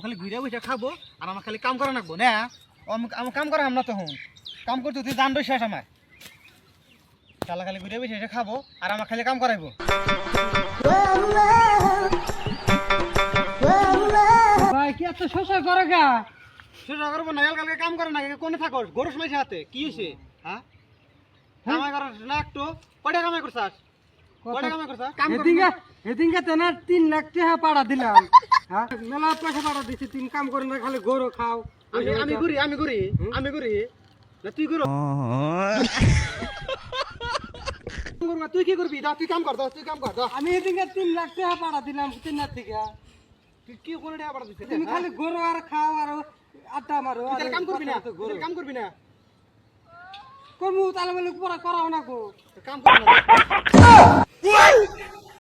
খালি ঘুরে বসে খাবো আর আমার খালি কাম করা লাগবো না আমার কাম করা আমরা তখন কাম করতে তুই জানবো শেষ আমার শালা খালি ঘুরে বসে এসে খাবো আর আমার খালি কাম করাইবো ভাই কি এত শোষা করে গা সেটা করবো না কালকে কাম করে না কোনে থাকো গরু সময় হাতে কি হয়েছে হ্যাঁ কামাই করার না একটু কয়টা কামাই করছাস কয়টা কামাই করছাস কাম এদিনকে তো না 3 লাখ টাকা পাড়া দিলাম হ্যাঁ মেলা পয়সা পাড়া দিছি তুমি কাম করে না খালি গরু খাও আমি ঘুরি না তুই করো তুই কি করবি দা তুই কাম কর দা আমি এদিনকে 3 লাখ টাকা পাড়া দিলাম 3 লাখ টাকা তুই কি কোনে টাকা পাঠা দিছিস তুমি খালি গরু আর খাও আর আড্ডা মারো তুই কাম করবি না কাম করবি না করবো তাহলে বলে পড়া করাও না গো কাম করবি না